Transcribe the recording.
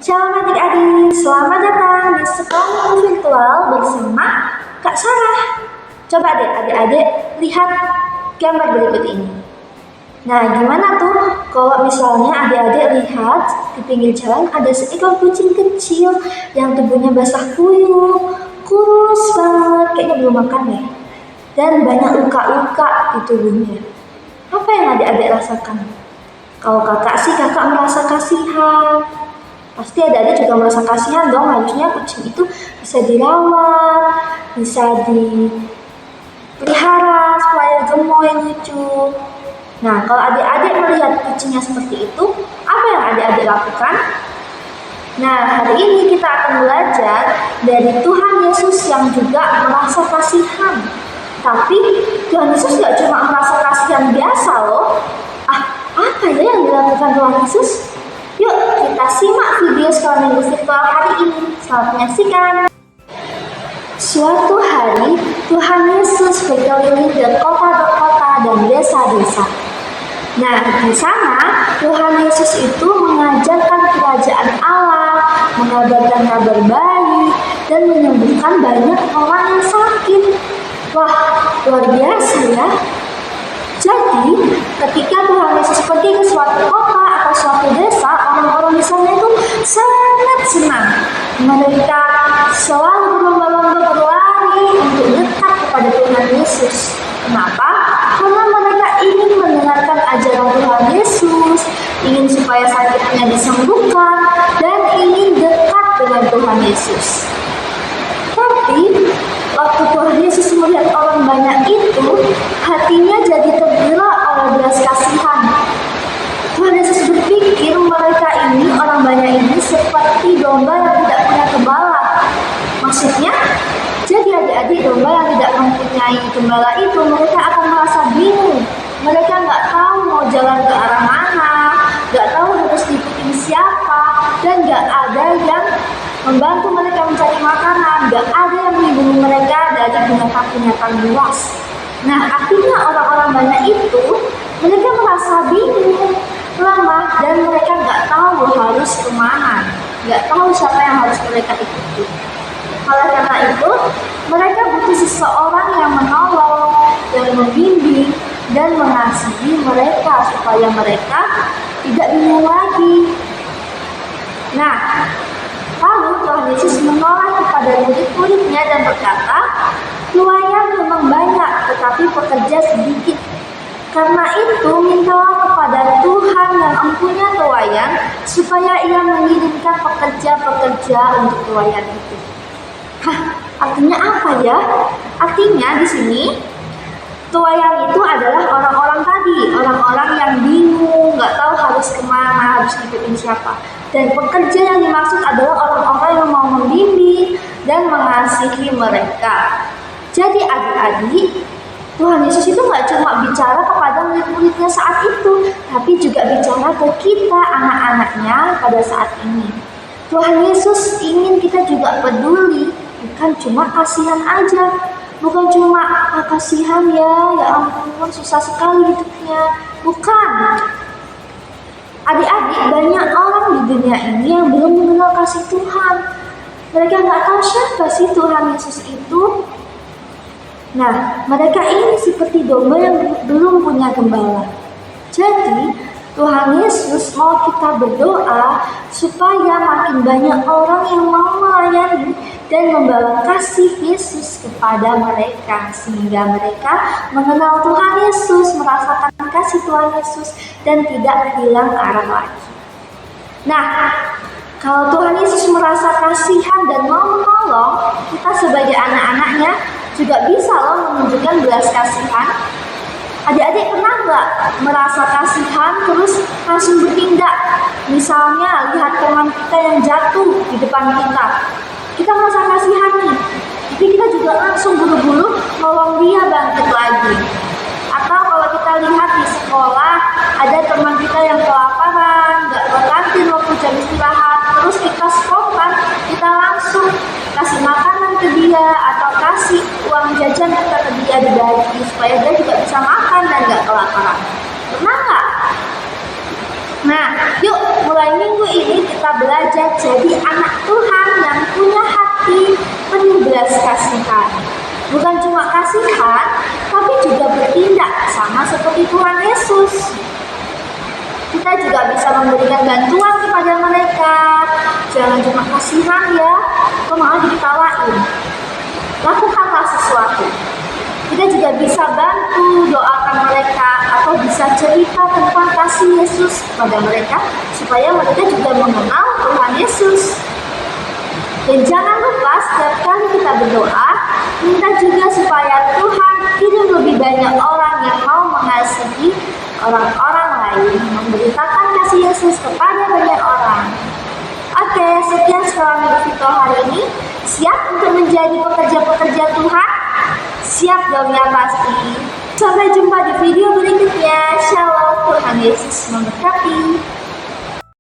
Shalom adik-adik, selamat datang di sekolah virtual bersama Kak Sarah. Coba deh adik-adik lihat gambar berikut ini. Nah, gimana tuh kalau misalnya adik-adik lihat di pinggir jalan ada seekor kucing kecil yang tubuhnya basah kuyup, kurus banget, kayaknya belum makan deh. Dan banyak luka-luka di tubuhnya. Apa yang adik-adik rasakan? Kalau kakak sih, kakak merasa kasihan. Pasti adik-adik juga merasa kasihan dong, harusnya kucing itu bisa dirawat, bisa dipelihara supaya gemoy, lucu. Nah, kalau adik-adik melihat kucingnya seperti itu, apa yang adik-adik lakukan? Nah, hari ini kita akan belajar dari Tuhan Yesus yang juga merasa kasihan. Tapi Tuhan Yesus gak cuma merasa kasihan biasa loh. Apa ya yang dilakukan Tuhan Yesus? Yuk kita simak video sekolah minggu virtual hari ini. Selamat menyaksikan. Suatu hari Tuhan Yesus berkeliling ke kota-kota dan desa-desa. Nah, di sana Tuhan Yesus itu mengajarkan kerajaan Allah, mengabarkan kabar baik, dan menyembuhkan banyak orang yang sakit. Wah, luar biasa ya. Jadi, ketika Tuhan Yesus pergi ke suatu kota atau suatu desa, orang-orang di sana itu sangat senang. Mereka selalu berlomba-lomba berlari untuk dekat kepada Tuhan Yesus. Kenapa? Karena mereka ingin mendengarkan ajaran Tuhan Yesus, ingin supaya sakitnya disembuhkan, dan ingin dekat dengan Tuhan Yesus. Tapi, waktu Tuhan Yesus melihat orang banyak itu, hatinya jadi tergerak oleh belas kasihan. Tuhan Yesus berpikir mereka ini, orang banyak ini, seperti domba yang tidak punya gembala. Maksudnya, jadi adik-adik domba yang tidak mempunyai gembala itu, mereka akan merasa bingung. Mereka nggak tahu mau jalan ke arah mana, nggak tahu harus diikuti siapa, dan nggak ada yang membantu mereka mencari makanan, gak ada yang melindungi mereka dari binatang-binatang buas. Nah, akhirnya orang-orang banyak itu, mereka merasa bingung, lemah, dan mereka gak tahu harus kemana, gak tahu siapa yang harus mereka ikuti. Oleh karena itu, mereka butuh seseorang yang menolong, dan membimbing, dan mengasihi mereka, supaya mereka tidak bingung lagi. Nah, lalu Tuhan Yesus menoleh kepada murid-muridnya dan berkata, "Tuayan memang banyak, tetapi pekerja sedikit. Karena itu mintalah kepada Tuhan yang empunya tuayan, supaya Ia mengirimkan pekerja-pekerja untuk tuayan itu." Artinya apa ya? Artinya di sini tuayan itu adalah orang-orang tadi, orang-orang yang bingung, nggak tahu harus kemana, harus ngikutin siapa. Dan pekerja yang dimaksud adalah orang-orang yang mau membimbing dan mengasihi mereka. Jadi adik-adik, Tuhan Yesus itu nggak cuma bicara kepada murid-muridnya saat itu, tapi juga bicara ke kita, anak-anaknya pada saat ini. Tuhan Yesus ingin kita juga peduli, bukan cuma kasihan aja. Bukan cuma kasihan ya ampun susah sekali hidupnya. Bukan. Adik-adik, banyak orang di dunia ini yang belum mengenal kasih Tuhan. Mereka nggak tahu siapa sih Tuhan Yesus itu. Nah, mereka ini seperti domba yang belum punya gembala. Jadi, Tuhan Yesus mau kita berdoa supaya makin banyak orang yang mau melayani dan membawa kasih Yesus kepada mereka, sehingga mereka mengenal Tuhan Yesus, merasakan kasih Tuhan Yesus, dan tidak hilang arah lagi. Nah, kalau Tuhan Yesus merasa kasihan dan mau menolong, kita sebagai anak-anaknya juga bisa loh menunjukkan belas kasihan. Adik-adik pernah nggak merasa kasihan terus langsung bertindak? Misalnya lihat teman kita yang jatuh di depan kita, kita merasa kasihan nih, tapi kita juga langsung buru-buru nolong dia bangkit lagi. Atau kalau kita lihat di sekolah ada teman kita yang kelaparan, nggak ke kantin waktu jam istirahat, terus kita spontan, kita langsung kasih makanan ke dia atau kasih uang jajan kita ke dia dibagi supaya dia juga bisa makan dan nggak kelaparan. Pernah nggak? Nah, yuk mulai minggu ini kita belajar jadi anak Tuhan yang punya hati penuh belas kasihan. Bukan cuma kasihan, tapi juga bertindak sama seperti Tuhan Yesus. Kita juga bisa memberikan bantuan kepada mereka. Jangan cuma kasihan ya, kok malah diketawain. Lakukanlah sesuatu. Kita juga bisa bantu, doakan mereka, atau bisa cerita tentang kasih Yesus kepada mereka, supaya mereka juga mengenal Tuhan Yesus. Dan jangan lupa setiap kali kita berdoa, minta juga supaya Tuhan kirim lebih banyak orang yang mau mengasihi orang-orang lain, memberitakan kasih Yesus kepada banyak orang. Oke, sekian sekolah Minggu Vito hari ini. Siap untuk menjadi pekerja-pekerja Tuhan? Siap dong ya pasti. Sampai jumpa di video berikutnya. Shalom, Tuhan Yesus memberkati.